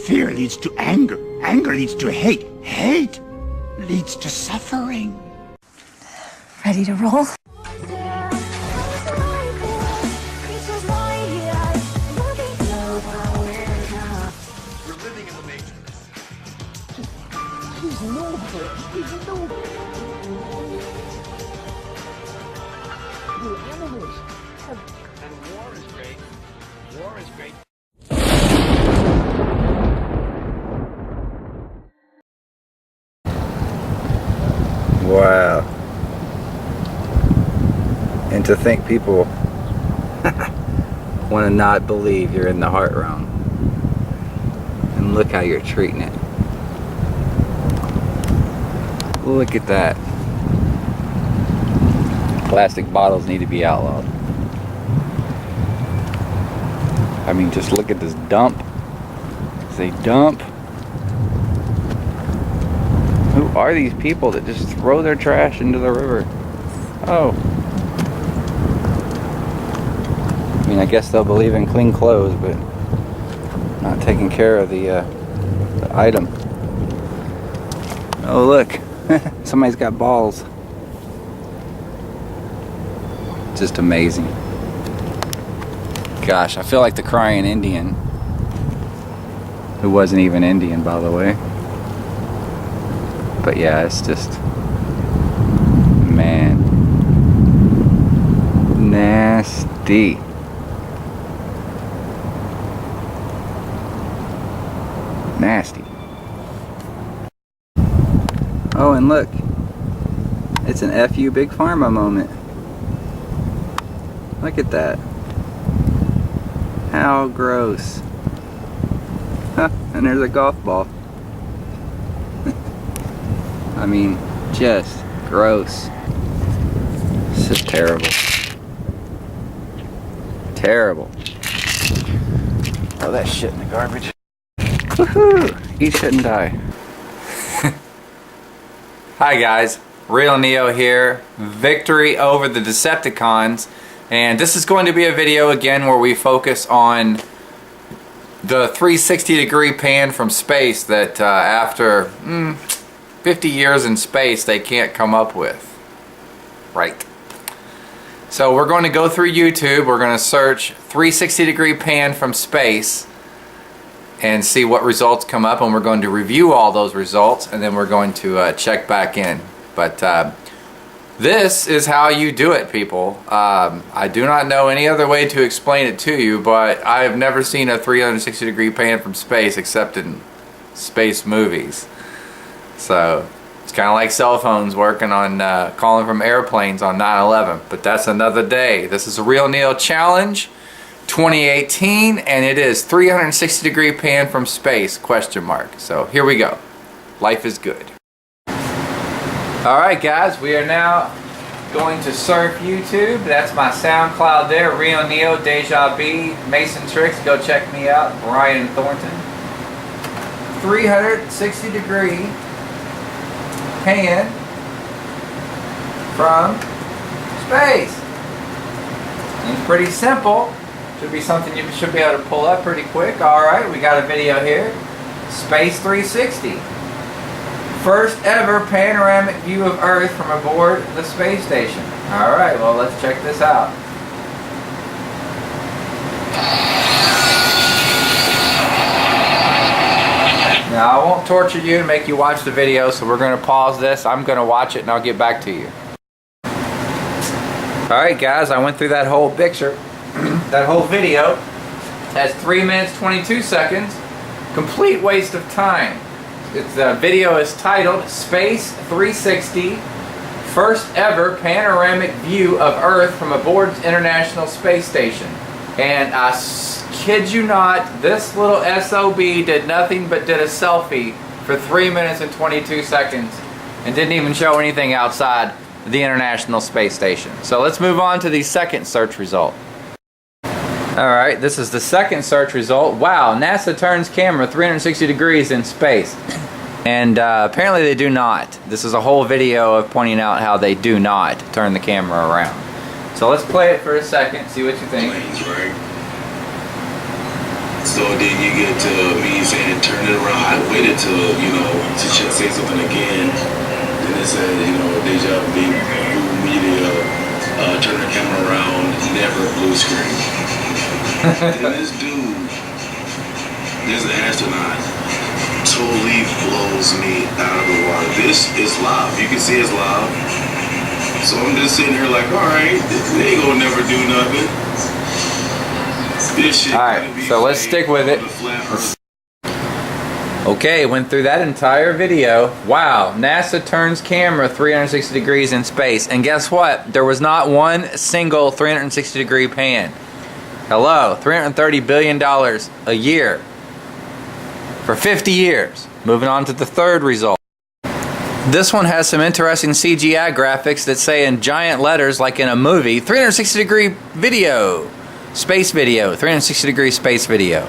Fear leads to anger. Anger leads to hate. Hate leads to suffering. Ready to roll? And war is great. War is great. Wow. And to think people want to not believe you're in the heart realm. And look how you're treating it. Look at that. Plastic bottles need to be outlawed. I mean, just look at this dump. It's a dump. Who are these people that just throw their trash into the river? Oh. I mean, I guess they'll believe in clean clothes, but not taking care of the item. Oh, look. Somebody's got balls. Just amazing. Gosh, I feel like the crying Indian, who wasn't even Indian, by the way. But yeah, it's just, man, nasty. Nasty. Oh, and look, it's an FU Big Pharma moment. Look at that. How gross. Huh, and there's a golf ball. I mean, just gross. This is terrible. Terrible. Throw that shit in the garbage. Woohoo! Eat shit and die. Hi guys, Real Neo here. Victory over the Decepticons. And this is going to be a video again where we focus on the 360-degree pan from space that after 50 years in space they can't come up with. Right. So we're going to go through YouTube, we're going to search 360-degree pan from space and see what results come up, and we're going to review all those results, and then we're going to check back in. But this is how you do it, people. I do not know any other way to explain it to you, but I have never seen a 360-degree pan from space except in space movies. So it's kind of like cell phones working on calling from airplanes on 9/11, but that's another day. This is a Real Neo Challenge 2018, and it is 360-degree pan from space, question mark. So here we go. Life is good. Alright guys, we are now going to surf YouTube. That's my SoundCloud there, Real Neo, Deja B, Mason Tricks, go check me out, Brian Thornton. 360-degree pan from space. It's pretty simple. Should be something you should be able to pull up pretty quick. Alright, we got a video here. Space 360. First ever panoramic view of Earth from aboard the space station. Alright, well let's check this out. Now I won't torture you and make you watch the video, so we're going to pause this. I'm going to watch it and I'll get back to you. Alright guys, I went through that whole picture, that whole video. That's 3 minutes 22 seconds. Complete waste of time. The video is titled Space 360, First Ever Panoramic View of Earth from Aboard International Space Station. And I kid you not, this little SOB did nothing but did a selfie for 3 minutes and 22 seconds and didn't even show anything outside the International Space Station. So let's move on to the second search result. Alright, this is the second search result. Wow, NASA turns camera 360 degrees in space. And apparently they do not. This is a whole video of pointing out how they do not turn the camera around. So let's play it for a second, see what you think. Planes, right? So then you get to me saying turn waited to, say something again. Then they said, deja vu media, turn the camera around, never blue screen. Then this dude, this astronaut, totally blows me out of the water. This is live. You can see it's live. So I'm just sitting here like, alright, they ain't gonna never do nothing. This shit. Alright, so let's stick with it. Okay, went through that entire video. Wow, NASA turns camera 360 degrees in space. And guess what? There was not one single 360 degree pan. Hello, $330 billion a year for 50 years. Moving on to the third result. This one has some interesting CGI graphics that say in giant letters, like in a movie, 360 degree video. Space video, 360 degree space video.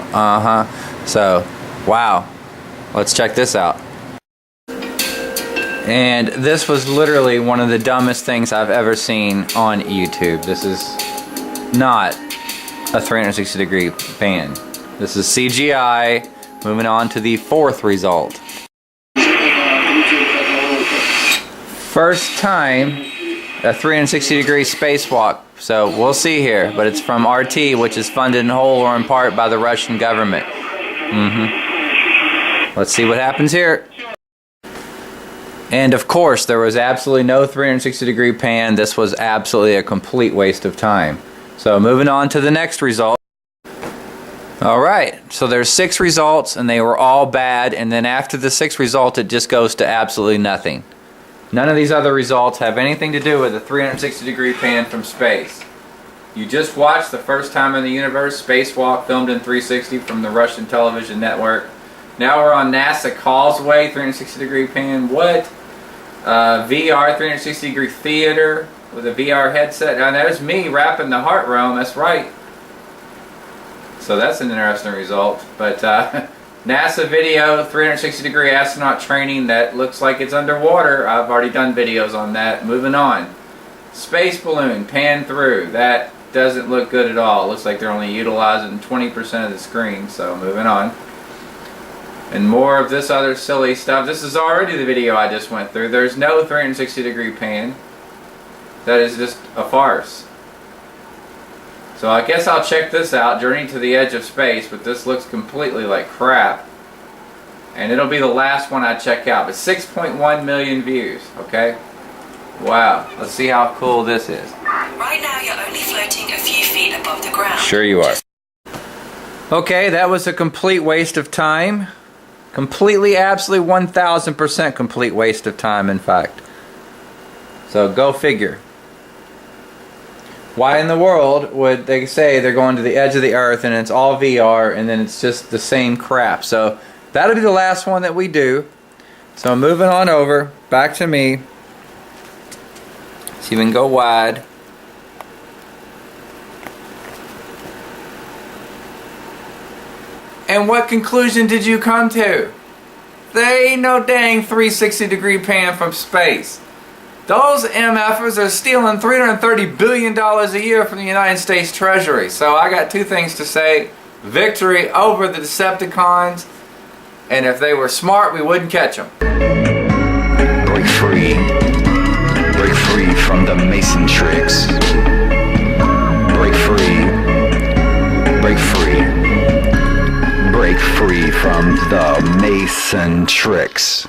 So, wow. Let's check this out. And this was literally one of the dumbest things I've ever seen on YouTube. This is not a 360 degree pan. This is CGI. Moving on to the fourth result. First time a 360 degree spacewalk. So we'll see here, but it's from RT, which is funded in whole or in part by the Russian government. Let's see what happens here. And of course, there was absolutely no 360 degree pan. This was absolutely a complete waste of time. So moving on to the next result. Alright, so there's 6 results and they were all bad, and then after the 6th result it just goes to absolutely nothing. None of these other results have anything to do with a 360 degree pan from space. You just watched the first time in the universe spacewalk filmed in 360 from the Russian television network. Now we're on NASA Causeway 360 degree pan. What? VR 360 degree theater with a VR headset. Now there's me rapping the Heart Realm, that's right. So that's an interesting result. But NASA video 360 degree astronaut training that looks like it's underwater. I've already done videos on that. Moving on. Space balloon pan through. That doesn't look good at all. Looks like they're only utilizing 20% of the screen. So moving on. And more of this other silly stuff. This is already the video I just went through. There's no 360 degree pan. That is just a farce. So I guess I'll check this out, Journey to the Edge of Space, but this looks completely like crap. And it'll be the last one I check out. But 6.1 million views, okay? Wow. Let's see how cool this is. Right now you're only floating a few feet above the ground. Sure you are. Okay, that was a complete waste of time. Completely, absolutely 1000% complete waste of time, in fact. So go figure. Why in the world would they say they're going to the edge of the earth and it's all VR and then it's just the same crap? So that'll be the last one that we do. So moving on over, back to me. See if we can go wide. And what conclusion did you come to? There ain't no dang 360 degree pan from space. Those MFers are stealing $330 billion a year from the United States Treasury. So I got 2 things to say. Victory over the Decepticons. And if they were smart, we wouldn't catch them. Break free. Break free from the Mason tricks. Break free. Break free. Break free from the Mason tricks.